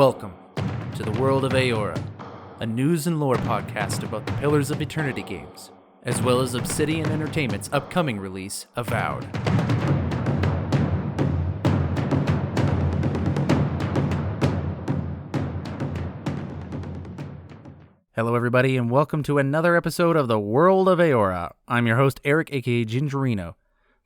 Welcome to the World of Eora, a news and lore podcast about the Pillars of Eternity games, as well as Obsidian Entertainment's upcoming release, Avowed. Hello everybody, and welcome to another episode of the World of Eora. I'm your host, Eric, aka Gingerino.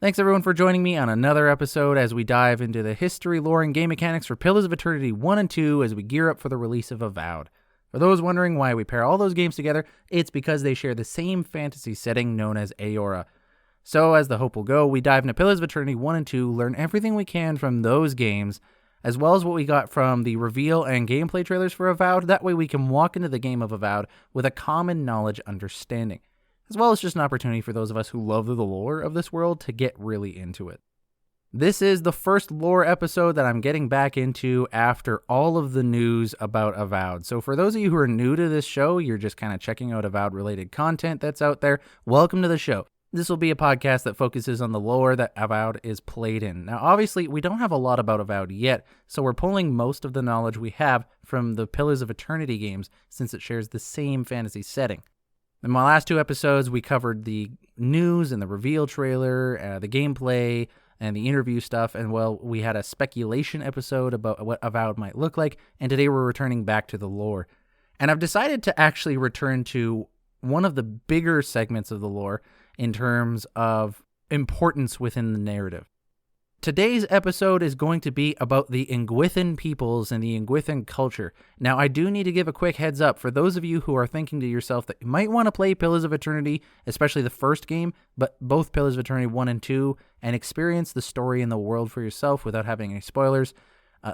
Thanks everyone for joining me on another episode as we dive into the history, lore, and game mechanics for Pillars of Eternity 1 and 2 as we gear up for the release of Avowed. For those wondering why we pair all those games together, it's because they share the same fantasy setting known as Eora. So as the hope will go, we dive into Pillars of Eternity 1 and 2, learn everything we can from those games, as well as what we got from the reveal and gameplay trailers for Avowed. That way we can walk into the game of Avowed with a common knowledge understanding, as well as just an opportunity for those of us who love the lore of this world to get really into it. This is the first lore episode that I'm getting back into after all of the news about Avowed. So for those of you who are new to this show, you're just kind of checking out Avowed-related content that's out there, welcome to the show. This will be a podcast that focuses on the lore that Avowed is played in. Now, obviously, we don't have a lot about Avowed yet, so we're pulling most of the knowledge we have from the Pillars of Eternity games since it shares the same fantasy setting. In my last two episodes, we covered the news and the reveal trailer, the gameplay, and the interview stuff, and well, we had a speculation episode about what Avowed might look like, and today we're returning back to the lore. And I've decided to actually return to one of the bigger segments of the lore in terms of importance within the narrative. Today's episode is going to be about the Engwithan peoples and the Engwithan culture. Now, I do need to give a quick heads up for those of you who are thinking to yourself that you might want to play Pillars of Eternity, especially the first game, but both Pillars of Eternity 1 and 2, and experience the story and the world for yourself without having any spoilers.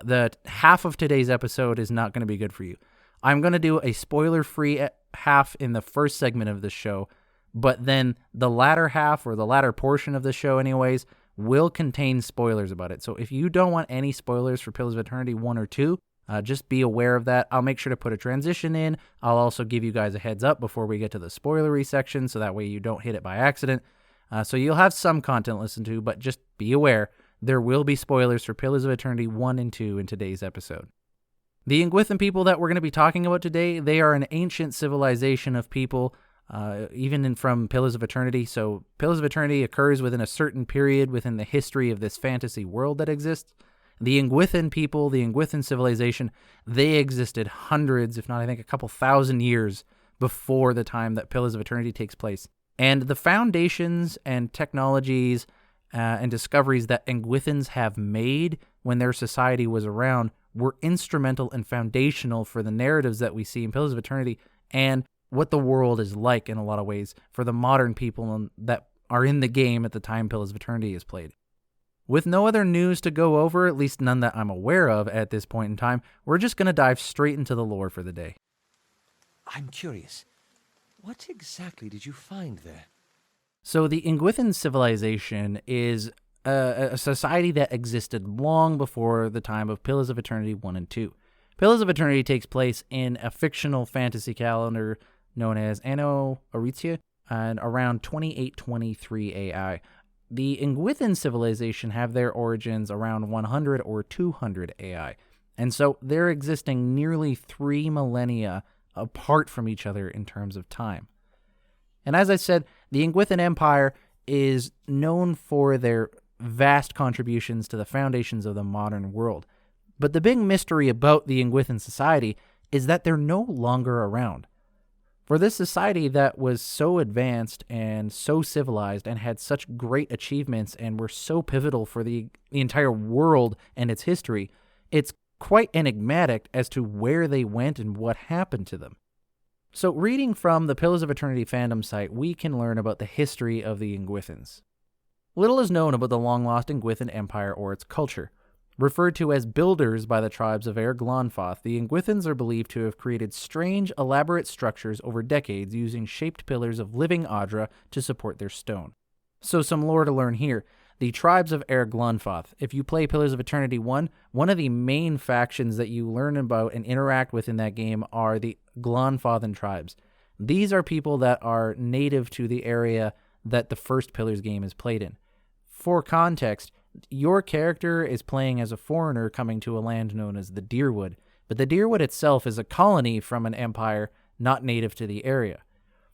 The half of today's episode is not going to be good for you. I'm going to do a spoiler-free half in the first segment of this show, but then the latter half, or the latter portion of the show anyways, will contain spoilers about it. So if you don't want any spoilers for Pillars of Eternity 1 or 2, just be aware of that. I'll make sure to put a transition in. I'll also give you guys a heads up before we get to the spoilery section, so that way you don't hit it by accident. So you'll have some content to listen to, but just be aware, there will be spoilers for Pillars of Eternity 1 and 2 in today's episode. The Engwithan people that we're going to be talking about today, they are an ancient civilization of people, from Pillars of Eternity. So Pillars of Eternity occurs within a certain period within the history of this fantasy world that exists. The Engwithan people, the Engwithan civilization, they existed hundreds, if not I think a couple thousand years before the time that Pillars of Eternity takes place. And the foundations and technologies and discoveries that Engwithans have made when their society was around were instrumental and foundational for the narratives that we see in Pillars of Eternity and what the world is like in a lot of ways for the modern people that are in the game at the time Pillars of Eternity is played. With no other news to go over, at least none that I'm aware of at this point in time, we're just going to dive straight into the lore for the day. I'm curious. What exactly did you find there? So the Engwithan civilization is a society that existed long before the time of Pillars of Eternity 1 and 2. Pillars of Eternity takes place in a fictional fantasy calendar known as Anno Aritia, and around 2823 AI. The Engwithan civilization have their origins around 100 or 200 AI, and so they're existing nearly 3 millennia apart from each other in terms of time. And as I said, the Engwithan Empire is known for their vast contributions to the foundations of the modern world. But the big mystery about the Engwithan Society is that they're no longer around. For this society that was so advanced and so civilized and had such great achievements and were so pivotal for the entire world and its history, it's quite enigmatic as to where they went and what happened to them. So reading from the Pillars of Eternity fandom site, we can learn about the history of the Engwithans. Little is known about the long-lost Engwithan Empire or its culture. Referred to as builders by the tribes of Glonfoth, the Engwithans are believed to have created strange, elaborate structures over decades using shaped pillars of living Audra to support their stone. So some lore to learn here. The tribes of Glonfoth. If you play Pillars of Eternity 1, one of the main factions that you learn about and interact with in that game are the Glonfothan tribes. These are people that are native to the area that the first Pillars game is played in. For context, your character is playing as a foreigner coming to a land known as the Deerwood, but the Dyrwood itself is a colony from an empire not native to the area.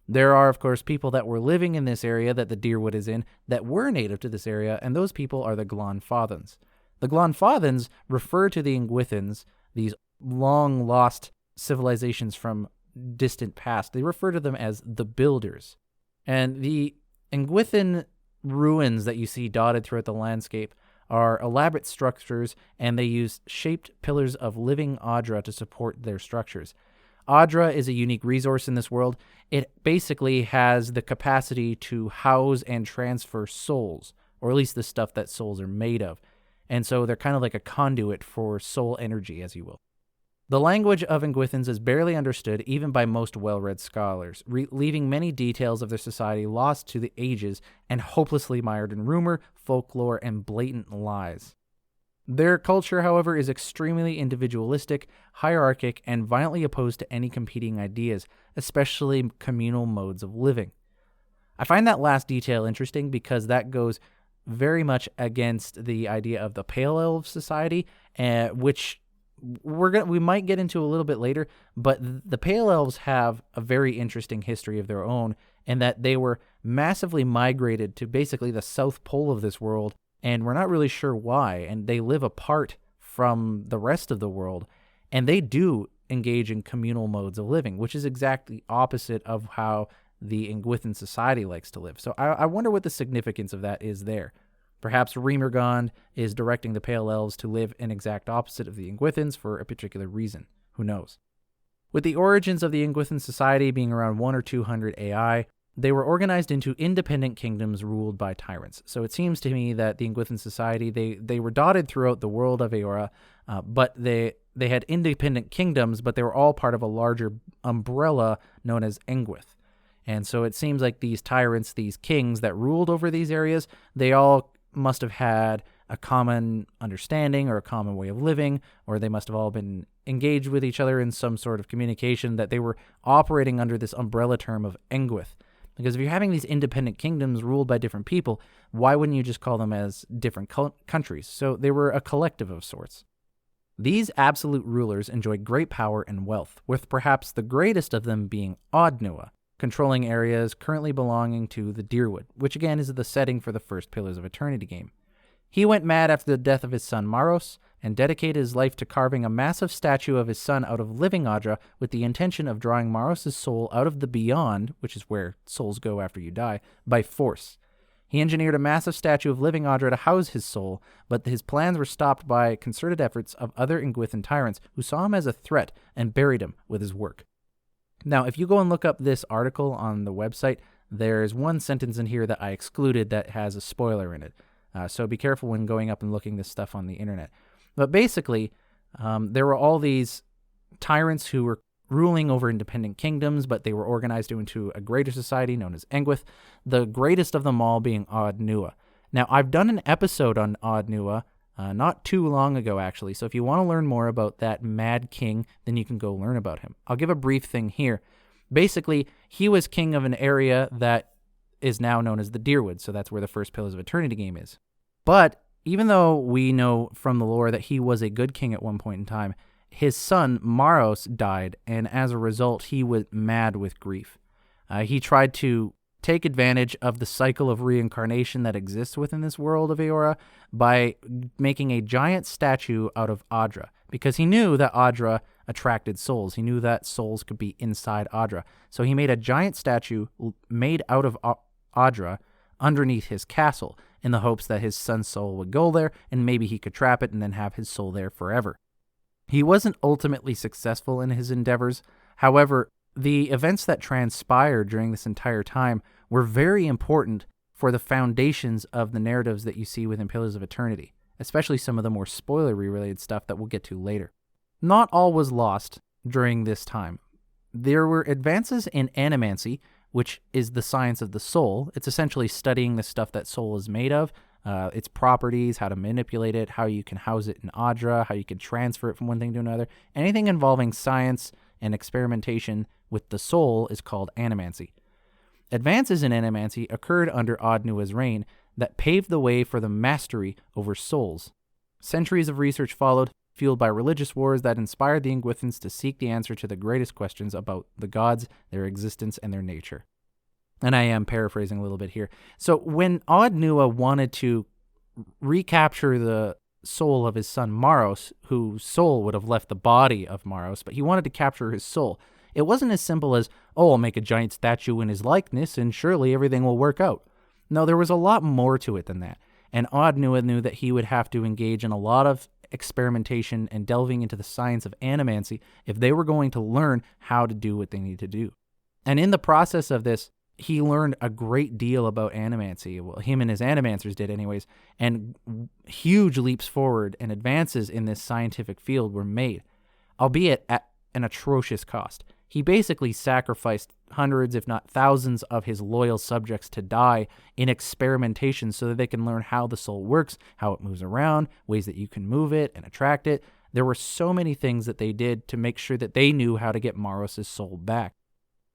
There are, of course, people that were living in this area that the Dyrwood is in that were native to this area, and those people are the Glonfathans. The Glonfathans refer to the Engwithans, these long-lost civilizations from distant past. They refer to them as the Builders. And the Engwithan ruins that you see dotted throughout the landscape are elaborate structures, and they use shaped pillars of living Audra to support their structures. Audra is a unique resource in this world. It basically has the capacity to house and transfer souls, or at least the stuff that souls are made of. And so they're kind of like a conduit for soul energy, as you will. The language of Engwithans is barely understood even by most well-read scholars, leaving many details of their society lost to the ages and hopelessly mired in rumor, folklore, and blatant lies. Their culture, however, is extremely individualistic, hierarchic, and violently opposed to any competing ideas, especially communal modes of living. I find that last detail interesting because that goes very much against the idea of the Pale Elf Society, which we might get into a little bit later, but the Pale Elves have a very interesting history of their own, in that they were massively migrated to basically the South Pole of this world, and we're not really sure why, and they live apart from the rest of the world, and they do engage in communal modes of living, which is exactly opposite of how the Engwithan Society likes to live. So I wonder what the significance of that is there. Perhaps Remergond is directing the Pale Elves to live in exact opposite of the Engwithans for a particular reason. Who knows? With the origins of the Engwithan Society being around 1 or 200 AI, they were organized into independent kingdoms ruled by tyrants. So it seems to me that the Engwithan Society, they were dotted throughout the world of Eora, but they had independent kingdoms, but they were all part of a larger umbrella known as Engwith. And so it seems like these tyrants, these kings that ruled over these areas, they all must have had a common understanding or a common way of living, or they must have all been engaged with each other in some sort of communication, that they were operating under this umbrella term of Engwith. Because if you're having these independent kingdoms ruled by different people, why wouldn't you just call them as different countries? So they were a collective of sorts. These absolute rulers enjoyed great power and wealth, with perhaps the greatest of them being Odnua, controlling areas currently belonging to the Dyrwood, which again is the setting for the first Pillars of Eternity game. He went mad after the death of his son Maros, and dedicated his life to carving a massive statue of his son out of living Audra with the intention of drawing Maros' soul out of the Beyond, which is where souls go after you die, by force. He engineered a massive statue of living Audra to house his soul, but his plans were stopped by concerted efforts of other Engwithan tyrants who saw him as a threat and buried him with his work. Now, if you go and look up this article on the website, there's one sentence in here that I excluded that has a spoiler in it. So be careful when going up and looking this stuff on the internet. But basically, there were all these tyrants who were ruling over independent kingdoms, but they were organized into a greater society known as Engwith, the greatest of them all being Odnua. Now, I've done an episode on Odnua not too long ago, actually, so if you want to learn more about that mad king, then you can go learn about him. I'll give a brief thing here. Basically, he was king of an area that is now known as the Dyrwood, so that's where the first Pillars of Eternity game is. But even though we know from the lore that he was a good king at one point in time, his son Maros died, and as a result, he was mad with grief. He tried to take advantage of the cycle of reincarnation that exists within this world of Eora by making a giant statue out of Audra, because he knew that Audra attracted souls. He knew that souls could be inside Audra. So he made a giant statue made out of Audra underneath his castle in the hopes that his son's soul would go there and maybe he could trap it and then have his soul there forever. He wasn't ultimately successful in his endeavors. However, the events that transpired during this entire time were very important for the foundations of the narratives that you see within Pillars of Eternity, especially some of the more spoilery related stuff that we'll get to later. Not all was lost during this time. There were advances in animancy, which is the science of the soul. It's essentially studying the stuff that soul is made of, its properties, how to manipulate it, how you can house it in Audra, how you can transfer it from one thing to another. Anything involving science and experimentation with the soul is called animancy. Advances in animancy occurred under Odnua's reign that paved the way for the mastery over souls. Centuries of research followed, fueled by religious wars that inspired the Engwithans to seek the answer to the greatest questions about the gods, their existence, and their nature. And I am paraphrasing a little bit here. So when Ard-Nua wanted to recapture the soul of his son Maros, whose soul would have left the body of Maros, but he wanted to capture his soul, it wasn't as simple as, oh, I'll make a giant statue in his likeness and surely everything will work out. No, there was a lot more to it than that. And Ard-Nua knew that he would have to engage in a lot of experimentation and delving into the science of animancy if they were going to learn how to do what they need to do. And in the process of this, he learned a great deal about animancy. Well, him and his animancers did anyways, and huge leaps forward and advances in this scientific field were made, albeit at an atrocious cost. He basically sacrificed hundreds, if not thousands, of his loyal subjects to die in experimentation so that they can learn how the soul works, how it moves around, ways that you can move it and attract it. There were so many things that they did to make sure that they knew how to get Maros' soul back.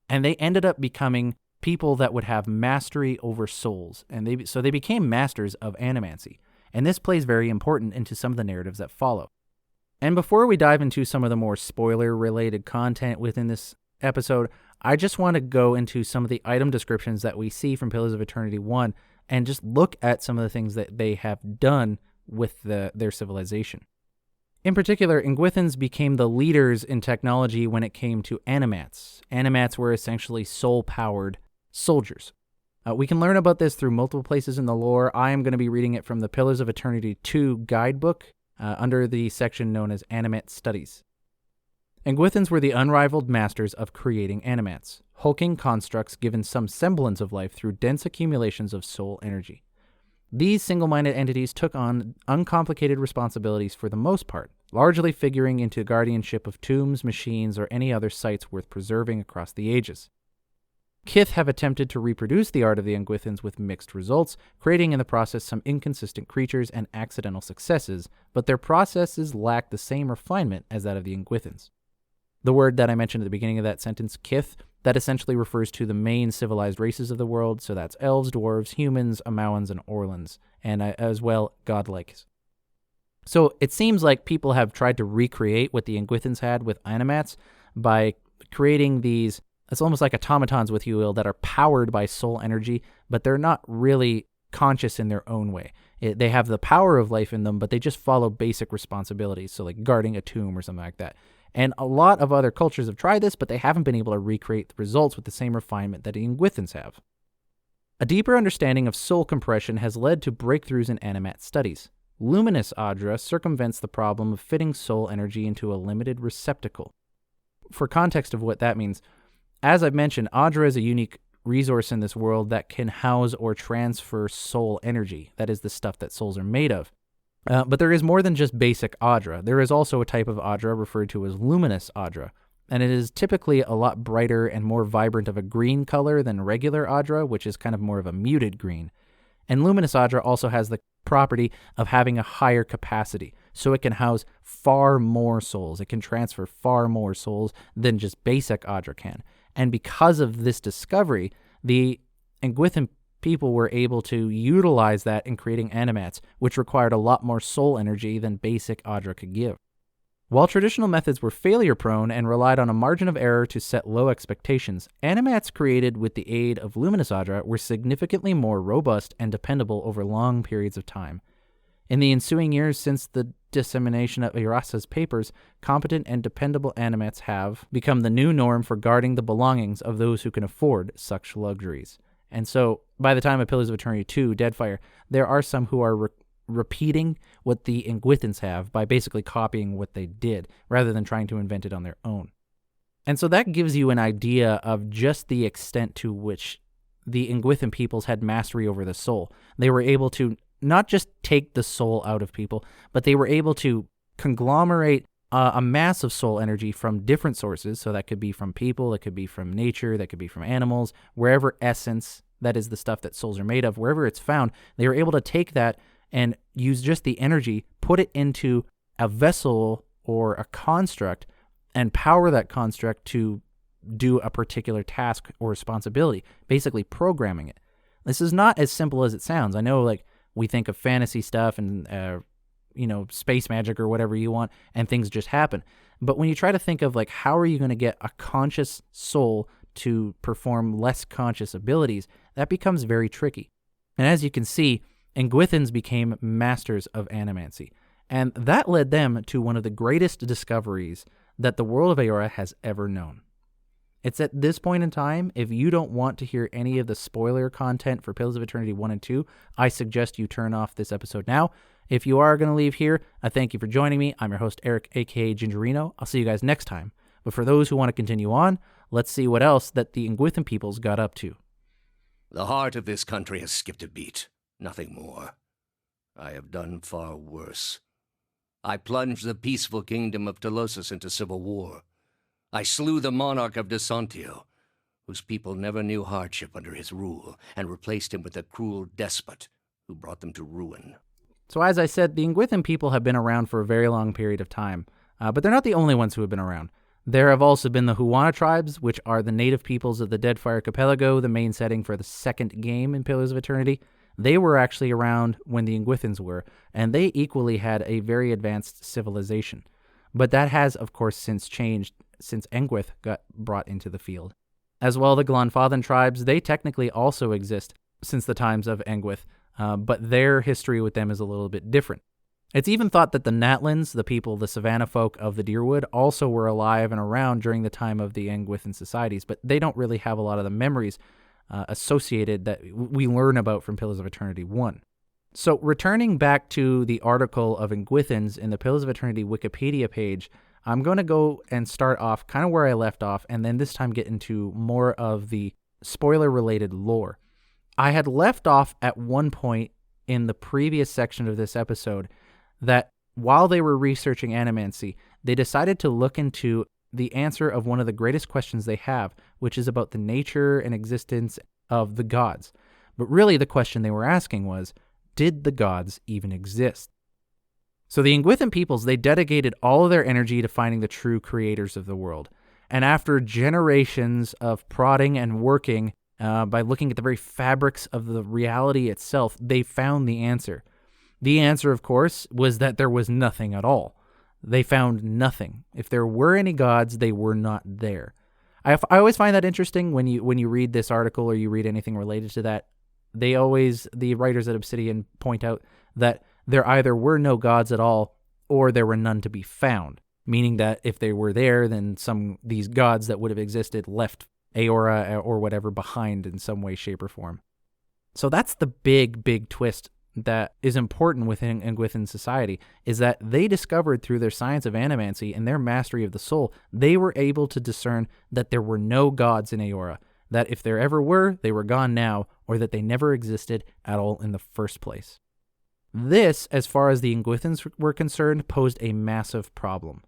And they ended up becoming people that would have mastery over souls, and they became masters of animancy. And this plays very important into some of the narratives that follow. And before we dive into some of the more spoiler-related content within this episode, I just want to go into some of the item descriptions that we see from Pillars of Eternity 1 and just look at some of the things that they have done with their civilization. In particular, Engwithans became the leaders in technology when it came to animats. Animats were essentially soul-powered soldiers. We can learn about this through multiple places in the lore. I am going to be reading it from the Pillars of Eternity 2 guidebook under the section known as Animat Studies. Engwithans were the unrivaled masters of creating animats, hulking constructs given some semblance of life through dense accumulations of soul energy. These single-minded entities took on uncomplicated responsibilities for the most part, largely figuring into guardianship of tombs, machines, or any other sites worth preserving across the ages. Kith have attempted to reproduce the art of the Engwithans with mixed results, creating in the process some inconsistent creatures and accidental successes, but their processes lack the same refinement as that of the Engwithans. The word that I mentioned at the beginning of that sentence, Kith, that essentially refers to the main civilized races of the world, so that's elves, dwarves, humans, Amauans, and Orlans, and as well godlikes. So it seems like people have tried to recreate what the Engwithans had with animats by creating these, it's almost like automatons, with you will, that are powered by soul energy, but they're not really conscious in their own way. They have the power of life in them, but they just follow basic responsibilities, so like guarding a tomb or something like that. And a lot of other cultures have tried this, but they haven't been able to recreate the results with the same refinement that the Engwithans have. A deeper understanding of soul compression has led to breakthroughs in animat studies. Luminous Adra circumvents the problem of fitting soul energy into a limited receptacle. For context of what that means, as I've mentioned, Adra is a unique resource in this world that can house or transfer soul energy. That is the stuff that souls are made of. But there is more than just basic Adra. There is also a type of Adra referred to as luminous Adra, and it is typically a lot brighter and more vibrant of a green color than regular Adra, which is kind of more of a muted green. And luminous Adra also has the property of having a higher capacity, so it can house far more souls. It can transfer far more souls than just basic Adra can. And because of this discovery, the Engwithan people were able to utilize that in creating animats, which required a lot more soul energy than basic Adra could give. While traditional methods were failure-prone and relied on a margin of error to set low expectations, animats created with the aid of luminous Adra were significantly more robust and dependable over long periods of time. In the ensuing years since the dissemination of Irasa's papers, competent and dependable animats have become the new norm for guarding the belongings of those who can afford such luxuries. And so, by the time of Pillars of Eternity 2, Deadfire, there are some who are repeating what the Engwithans have by basically copying what they did, rather than trying to invent it on their own. And so that gives you an idea of just the extent to which the Engwithan peoples had mastery over the soul. They were able to not just take the soul out of people, but they were able to conglomerate a mass of soul energy from different sources. So that could be from people, it could be from nature, that could be from animals, wherever essence, that is the stuff that souls are made of, wherever it's found, they were able to take that and use just the energy, put it into a vessel or a construct, and power that construct to do a particular task or responsibility, basically programming it. This is not as simple as it sounds. I know, like, we think of fantasy stuff and space magic or whatever you want, and things just happen. But when you try to think of, like, how are you going to get a conscious soul to perform less conscious abilities, that becomes very tricky. And as you can see, Engwithans became masters of animancy, and that led them to one of the greatest discoveries that the world of Eora has ever known. It's at this point in time, if you don't want to hear any of the spoiler content for Pillars of Eternity 1 and 2, I suggest you turn off this episode now. If you are going to leave here, I thank you for joining me. I'm your host, Eric, aka Gingerino. I'll see you guys next time. But for those who want to continue on, let's see what else that the Engwithan peoples got up to. The heart of this country has skipped a beat, nothing more. I have done far worse. I plunged the peaceful kingdom of Telosus into civil war. I slew the monarch of Desantio, whose people never knew hardship under his rule, and replaced him with a cruel despot who brought them to ruin. So as I said, the Engwithan people have been around for a very long period of time, but they're not the only ones who have been around. There have also been the Huana tribes, which are the native peoples of the Deadfire Archipelago, the main setting for the second game in Pillars of Eternity. They were actually around when the Engwithans were, and they equally had a very advanced civilization. But that has, of course, since changed since Engwith got brought into the field. As well, the Glanfathan tribes, they technically also exist since the times of Engwith, but their history with them is a little bit different. It's even thought that the Natlins, the people, the Savannah folk of the Deerwood, also were alive and around during the time of the Engwithan societies, but they don't really have a lot of the memories associated that we learn about from Pillars of Eternity 1. So returning back to the article of Engwithans in the Pillars of Eternity Wikipedia page, I'm going to go and start off kind of where I left off, and then this time get into more of the spoiler-related lore. I had left off at one point in the previous section of this episode that while they were researching animancy, they decided to look into the answer of one of the greatest questions they have, which is about the nature and existence of the gods. But really the question they were asking was, did the gods even exist? So the Engwithan peoples, they dedicated all of their energy to finding the true creators of the world. And after generations of prodding and working by looking at the very fabrics of the reality itself, they found the answer. The answer, of course, was that there was nothing at all. They found nothing. If there were any gods, they were not there. I always find that interesting when you read this article or you read anything related to that. The writers at Obsidian point out that there either were no gods at all or there were none to be found, meaning that if they were there, then these gods that would have existed left Eora or whatever behind in some way, shape, or form. So that's the big twist that is important within Engwithan Society, is that they discovered through their science of animancy and their mastery of the soul, they were able to discern that there were no gods in Eora, that if there ever were, they were gone now, or that they never existed at all in the first place. This, as far as the Engwithans were concerned, posed a massive problem,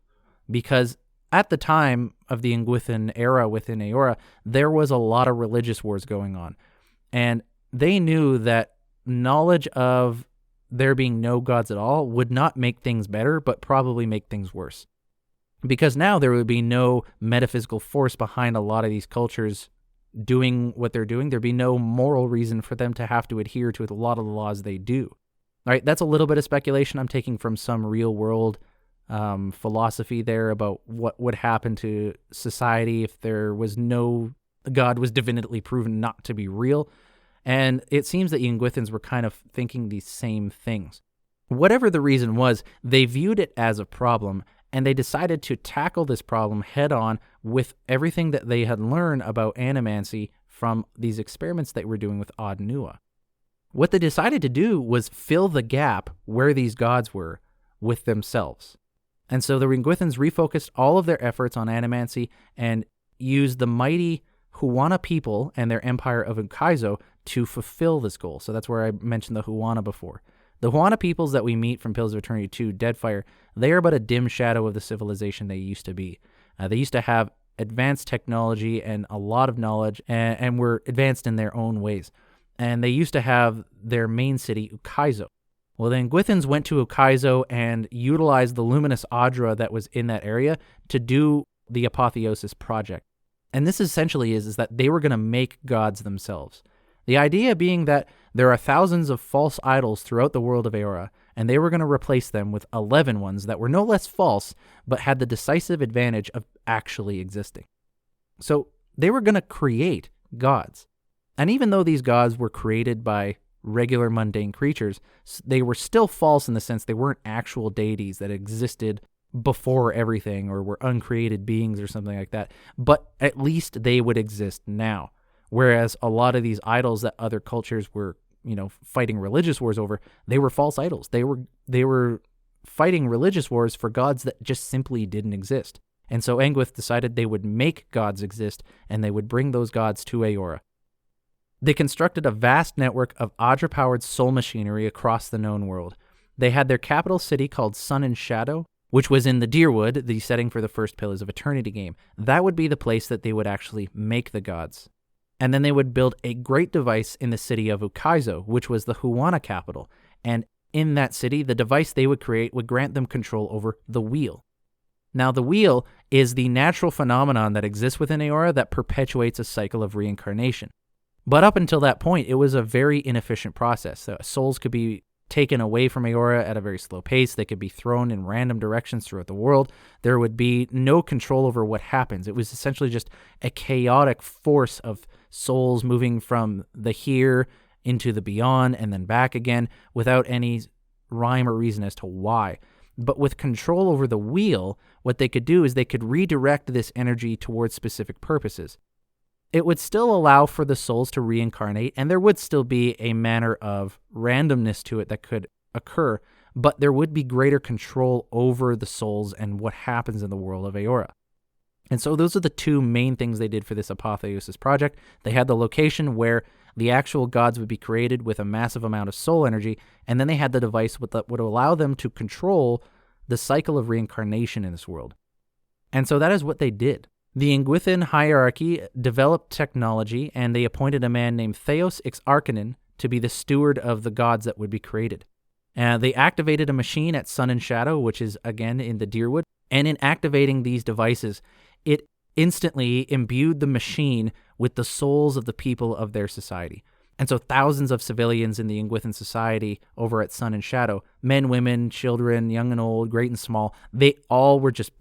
because at the time of the Engwithan era within Eora, there was a lot of religious wars going on, and they knew that knowledge of there being no gods at all would not make things better, but probably make things worse. Because now there would be no metaphysical force behind a lot of these cultures doing what they're doing. There'd be no moral reason for them to have to adhere to a lot of the laws they do. All right, that's a little bit of speculation I'm taking from some real world philosophy there about what would happen to society if there was no God was definitively proven not to be real. And it seems that Engwithans were kind of thinking these same things. Whatever the reason was, they viewed it as a problem, and they decided to tackle this problem head on with everything that they had learned about animancy from these experiments they were doing with Odd Nua. What they decided to do was fill the gap where these gods were with themselves. And so the Engwithans refocused all of their efforts on animancy and used the mighty Huana people and their empire of Ukaizo to fulfill this goal. So that's where I mentioned the Huana before. The Huana peoples that we meet from Pillars of Eternity 2, Deadfire, they are but a dim shadow of the civilization they used to be. They used to have advanced technology and a lot of knowledge and were advanced in their own ways. And they used to have their main city, Ukaizo. Well, the Engwithans went to Ukaizo and utilized the luminous Adra that was in that area to do the Apotheosis project. And this essentially is that they were going to make gods themselves. The idea being that there are thousands of false idols throughout the world of Eora, and they were going to replace them with 11 ones that were no less false, but had the decisive advantage of actually existing. So they were going to create gods. And even though these gods were created by regular mundane creatures, they were still false in the sense they weren't actual deities that existed before everything or were uncreated beings or something like that. But at least they would exist now. Whereas a lot of these idols that other cultures were, fighting religious wars over, they were false idols. They were fighting religious wars for gods that just simply didn't exist. And so Engwith decided they would make gods exist, and they would bring those gods to Eora. They constructed a vast network of Adra-powered soul machinery across the known world. They had their capital city called Sun and Shadow, which was in the Dyrwood, the setting for the first Pillars of Eternity game. That would be the place that they would actually make the gods. And then they would build a great device in the city of Ukaizo, which was the Huana capital. And in that city, the device they would create would grant them control over the wheel. Now, the wheel is the natural phenomenon that exists within Eora that perpetuates a cycle of reincarnation. But up until that point, it was a very inefficient process. Souls could be taken away from Eora at a very slow pace. They could be thrown in random directions throughout the world. There would be no control over what happens. It was essentially just a chaotic force of souls moving from the here into the beyond and then back again without any rhyme or reason as to why. But with control over the wheel, what they could do is they could redirect this energy towards specific purposes. It would still allow for the souls to reincarnate, and there would still be a manner of randomness to it that could occur, but there would be greater control over the souls and what happens in the world of Eora. And so those are the two main things they did for this Apotheosis project. They had the location where the actual gods would be created with a massive amount of soul energy, and then they had the device that would allow them to control the cycle of reincarnation in this world. And so that is what they did. The Engwithan hierarchy developed technology, and they appointed a man named Theos Ixarkanen to be the steward of the gods that would be created. They activated a machine at Sun and Shadow, which is, again, in the Dyrwood, and in activating these devices, it instantly imbued the machine with the souls of the people of their society. And so thousands of civilians in the Engwithan Society over at Sun and Shadow, men, women, children, young and old, great and small, they all were just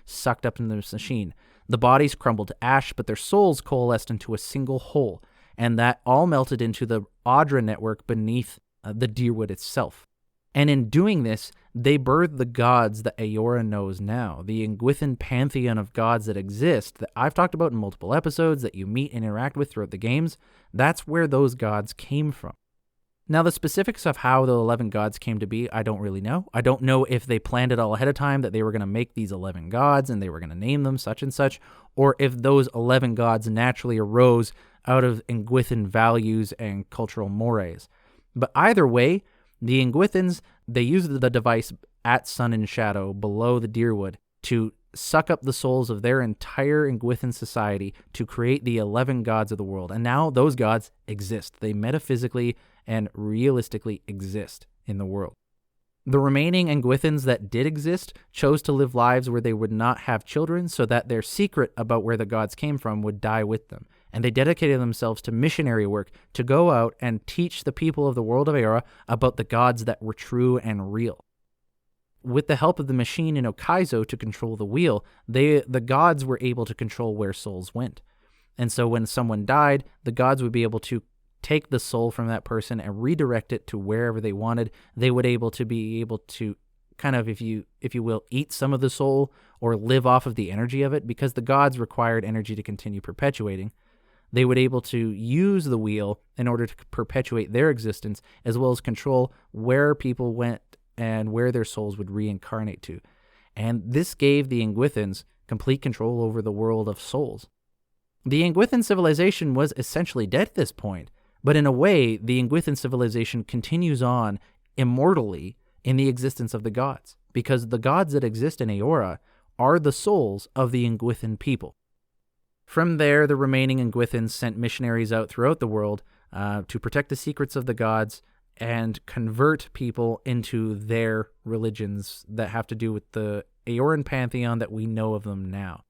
sucked up in this machine. The bodies crumbled to ash, but their souls coalesced into a single whole, and that all melted into the Adra network beneath the Dyrwood itself. And in doing this, they birthed the gods that Eora knows now, the Engwithan pantheon of gods that exist, that I've talked about in multiple episodes, that you meet and interact with throughout the games. That's where those gods came from. Now, the specifics of how the 11 gods came to be, I don't really know. I don't know if they planned it all ahead of time, that they were going to make these 11 gods and they were going to name them such and such, or if those 11 gods naturally arose out of Engwithan values and cultural mores. But either way, the Engwithans, they used the device at Sun and Shadow below the Dyrwood to suck up the souls of their entire Engwithan society to create the 11 gods of the world. And now those gods exist. They metaphysically and realistically exist in the world. The remaining Engwithans that did exist chose to live lives where they would not have children so that their secret about where the gods came from would die with them. And they dedicated themselves to missionary work to go out and teach the people of the world of Eora about the gods that were true and real. With the help of the machine in Ukaizo to control the wheel, the gods were able to control where souls went. And so when someone died, the gods would be able to take the soul from that person and redirect it to wherever they wanted. They would be able to kind of, if you will, eat some of the soul or live off of the energy of it, because the gods required energy to continue perpetuating. They would be able to use the wheel in order to perpetuate their existence, as well as control where people went and where their souls would reincarnate to. And this gave the Engwithans complete control over the world of souls. The Engwithan civilization was essentially dead at this point, but in a way, the Engwithan civilization continues on immortally in the existence of the gods, because the gods that exist in Eora are the souls of the Engwithan people. From there, the remaining Engwithans sent missionaries out throughout the world to protect the secrets of the gods and convert people into their religions that have to do with the Eoran pantheon that we know of them now.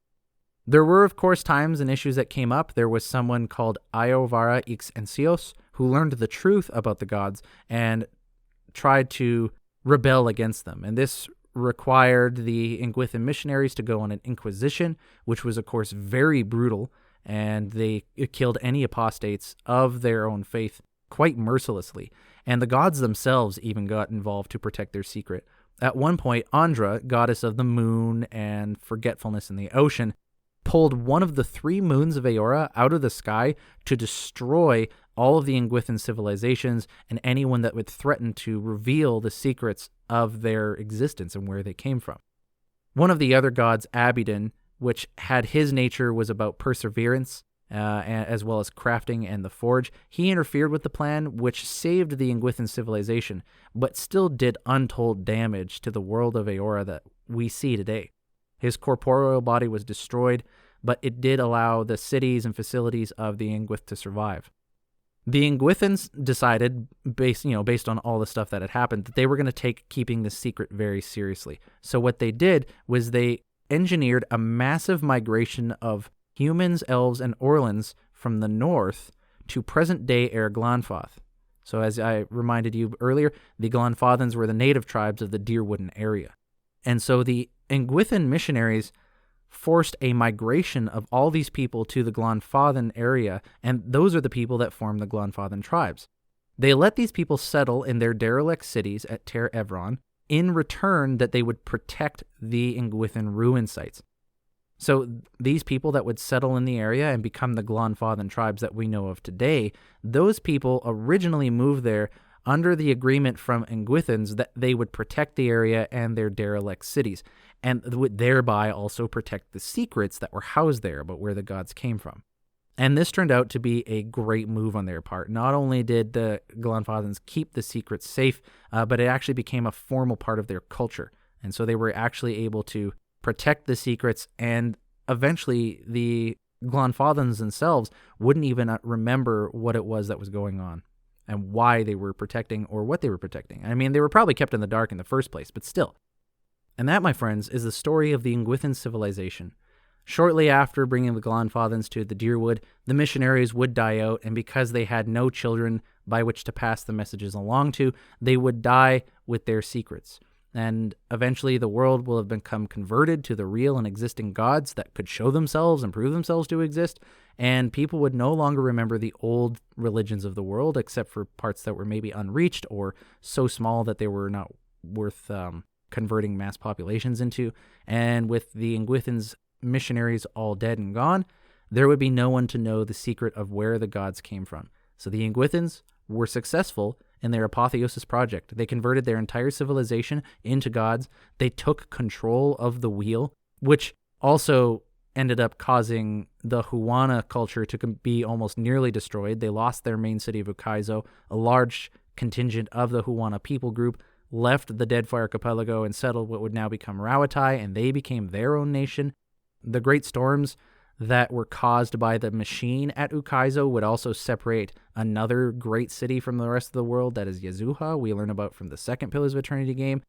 There were, of course, times and issues that came up. There was someone called Iovara X Encios who learned the truth about the gods and tried to rebel against them. And this required the Engwithan missionaries to go on an inquisition, which was, of course, very brutal, and they killed any apostates of their own faith quite mercilessly. And the gods themselves even got involved to protect their secret. At one point, Andra, goddess of the moon and forgetfulness in the ocean, pulled one of the 3 moons of Eora out of the sky to destroy all of the Engwithan civilizations and anyone that would threaten to reveal the secrets of their existence and where they came from. One of the other gods, Abidan, which had his nature was about perseverance, as well as crafting and the forge, he interfered with the plan, which saved the Engwithan civilization, but still did untold damage to the world of Eora that we see today. His corporeal body was destroyed, but it did allow the cities and facilities of the Engwith to survive. The Engwithans decided, based on all the stuff that had happened, that they were going to take keeping this secret very seriously. So what they did was they engineered a massive migration of humans, elves, and Orlans from the north to present-day Glanfath. So as I reminded you earlier, the Glanfathans were the native tribes of the Deerwooden area. And so the Engwithan missionaries forced a migration of all these people to the Glanfathan area, and those are the people that form the Glanfathan tribes. They let these people settle in their derelict cities at Ter Evron, in return that they would protect the Engwithan ruin sites. So these people that would settle in the area and become the Glanfathan tribes that we know of today, those people originally moved there under the agreement from Engwithans that they would protect the area and their derelict cities, and would thereby also protect the secrets that were housed there about where the gods came from. And this turned out to be a great move on their part. Not only did the Glanfathans keep the secrets safe, but it actually became a formal part of their culture. And so they were actually able to protect the secrets, and eventually the Glanfathans themselves wouldn't even remember what it was that was going on and why they were protecting or what they were protecting. I mean, they were probably kept in the dark in the first place, but still. And that, my friends, is the story of the Engwithan civilization. Shortly after bringing the Glanfathans to the Deerwood, the missionaries would die out, and because they had no children by which to pass the messages along to, they would die with their secrets. And eventually the world will have become converted to the real and existing gods that could show themselves and prove themselves to exist, and people would no longer remember the old religions of the world, except for parts that were maybe unreached or so small that they were not worth converting mass populations into. And with the Engwithans missionaries all dead and gone, there would be no one to know the secret of where the gods came from. So the Engwithans were successful in their apotheosis project. They converted their entire civilization into gods. They took control of the wheel, which also ended up causing the Huana culture to be almost nearly destroyed. They lost their main city of Ukaizo. A large contingent of the Huana people group left the Deadfire Archipelago and settled what would now become Rawatai, and they became their own nation. The great storms that were caused by the machine at Ukaizo would also separate another great city from the rest of the world, that is Yazuha, we learn about from the second Pillars of Eternity game.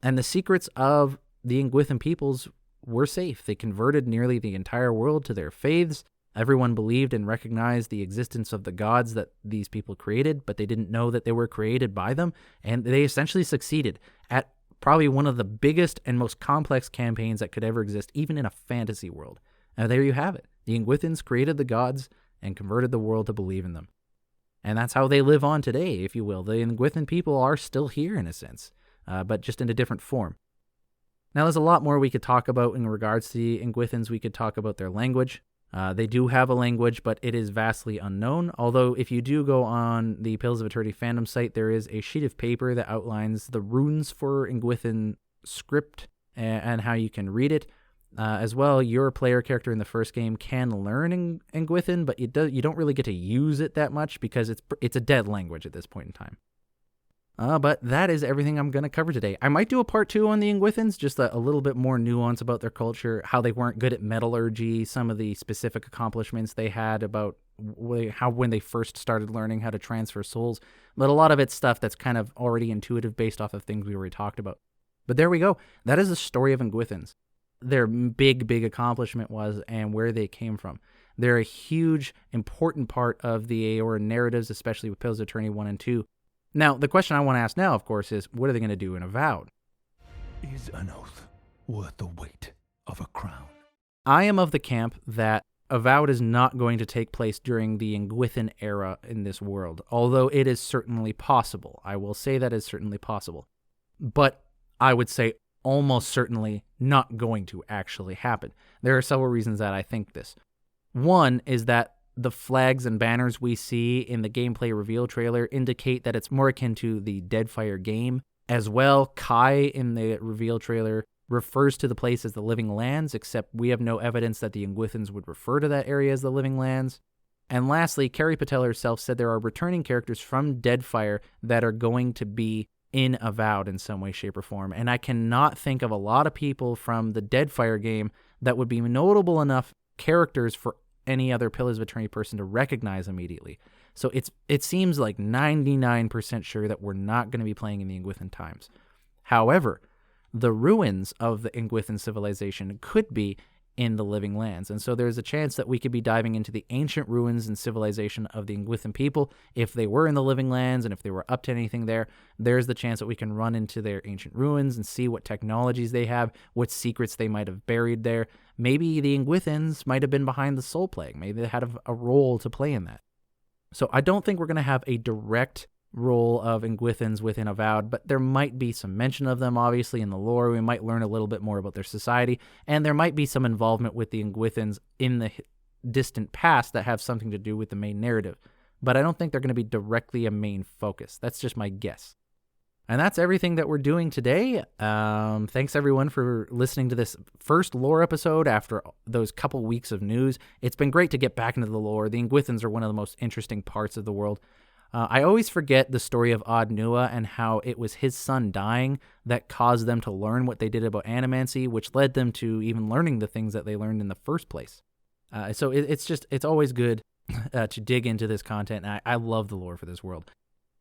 And the secrets of the Engwithan peoples were safe. They converted nearly the entire world to their faiths. Everyone believed and recognized the existence of the gods that these people created, but they didn't know that they were created by them, and they essentially succeeded at probably one of the biggest and most complex campaigns that could ever exist, even in a fantasy world. Now, there you have it. The Engwithans created the gods and converted the world to believe in them. And that's how they live on today, if you will. The Engwithan people are still here in a sense, but just in a different form. Now, there's a lot more we could talk about in regards to the Engwithans. We could talk about their language. They do have a language, but it is vastly unknown. Although, if you do go on the Pillars of Eternity fandom site, there is a sheet of paper that outlines the runes for Engwithan script and how you can read it. As well, your player character in the first game can learn Engwithan, but you don't really get to use it that much because it's a dead language at this point in time. But that is everything I'm going to cover today. I might do a part 2 on the Engwithans, just a little bit more nuance about their culture, how they weren't good at metallurgy, some of the specific accomplishments they had about how when they first started learning how to transfer souls. But a lot of it's stuff that's kind of already intuitive based off of things we already talked about. But there we go. That is the story of Engwithans. Their big accomplishment was and where they came from. They're a huge, important part of the Eora narratives, especially with Pillars of Eternity 1 and 2. Now, the question I want to ask now, of course, is what are they going to do in Avowed? Is an oath worth the weight of a crown? I am of the camp that Avowed is not going to take place during the Engwithan era in this world, although it is certainly possible. I will say that is certainly possible. But I would say almost certainly not going to actually happen. There are several reasons that I think this. One is that the flags and banners we see in the gameplay reveal trailer indicate that it's more akin to the Deadfire game. As well, Kai in the reveal trailer refers to the place as the Living Lands, except we have no evidence that the Engwithans would refer to that area as the Living Lands. And lastly, Carrie Patel herself said there are returning characters from Deadfire that are going to be in Avowed in some way, shape, or form. And I cannot think of a lot of people from the Deadfire game that would be notable enough characters for any other Pillars of Eternity person to recognize immediately. So it seems like 99% sure that we're not going to be playing in the Engwithan times. However, the ruins of the Engwithan civilization could be in the Living Lands, and so there's a chance that we could be diving into the ancient ruins and civilization of the Engwithan people. If they were in the Living Lands and if they were up to anything there, there's the chance that we can run into their ancient ruins and see what technologies they have, what secrets they might have buried there. Maybe the Engwithans might have been behind the Soul Plague. Maybe they had a role to play in that. So I don't think we're going to have a direct role of Engwithans within Avowed, but there might be some mention of them, obviously, in the lore. We might learn a little bit more about their society, and there might be some involvement with the Engwithans in the distant past that have something to do with the main narrative. But I don't think they're going to be directly a main focus. That's just my guess. And that's everything that we're doing today. Thanks, everyone, for listening to this first lore episode after those couple weeks of news. It's been great to get back into the lore. The Engwithans are one of the most interesting parts of the world. I always forget the story of Odd Nua and how it was his son dying that caused them to learn what they did about animancy, which led them to even learning the things that they learned in the first place. So it's always good to dig into this content. And I love the lore for this world.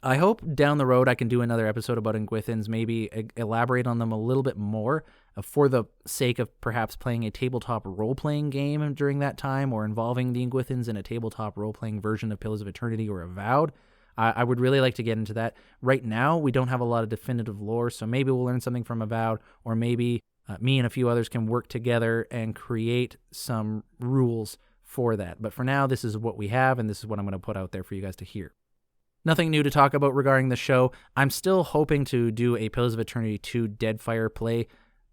I hope down the road I can do another episode about Engwithans, maybe elaborate on them a little bit more for the sake of perhaps playing a tabletop role-playing game during that time or involving the Engwithans in a tabletop role-playing version of Pillars of Eternity or Avowed. I would really like to get into that. Right now, we don't have a lot of definitive lore, so maybe we'll learn something from Avowed, or maybe me and a few others can work together and create some rules for that. But for now, this is what we have, and this is what I'm going to put out there for you guys to hear. Nothing new to talk about regarding the show. I'm still hoping to do a Pillars of Eternity 2 Deadfire play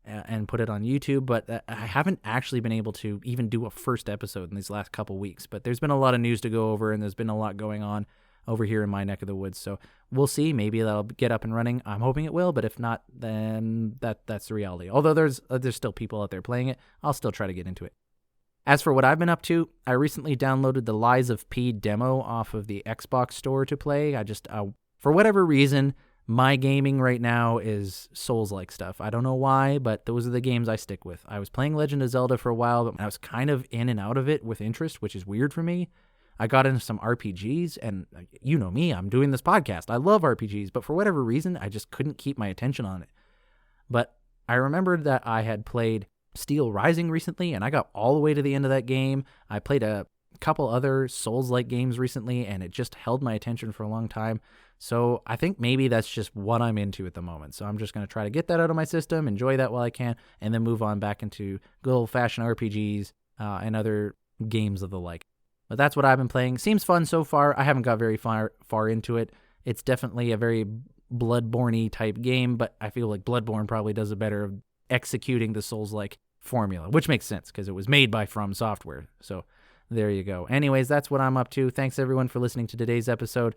and put it on YouTube, but I haven't actually been able to even do a first episode in these last couple weeks. But there's been a lot of news to go over, and there's been a lot going on over here in my neck of the woods. So we'll see. Maybe that'll get up and running. I'm hoping it will, but if not, then that's the reality. Although there's still people out there playing it, I'll still try to get into it. As for what I've been up to, I recently downloaded the Lies of P demo off of the Xbox store to play. I just, for whatever reason, my gaming right now is Souls-like stuff. I don't know why, but those are the games I stick with. I was playing Legend of Zelda for a while, but I was kind of in and out of it with interest, which is weird for me. I got into some RPGs, and you know me, I'm doing this podcast. I love RPGs, but for whatever reason, I just couldn't keep my attention on it. But I remembered that I had played Steel Rising recently, and I got all the way to the end of that game. I played a couple other Souls-like games recently, and it just held my attention for a long time. So I think maybe that's just what I'm into at the moment. So I'm just going to try to get that out of my system, enjoy that while I can, and then move on back into good old-fashioned RPGs and other games of the like. But that's what I've been playing. Seems fun so far. I haven't got very far into it. It's definitely a very Bloodborne-y type game, but I feel like Bloodborne probably does a better of executing the Souls-like formula, which makes sense because it was made by From Software. So there you go. Anyways, that's what I'm up to. Thanks everyone for listening to today's episode.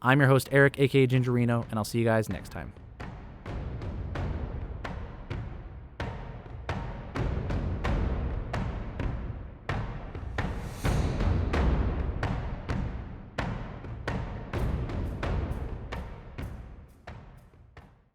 I'm your host, Eric, aka Gingerino, and I'll see you guys next time.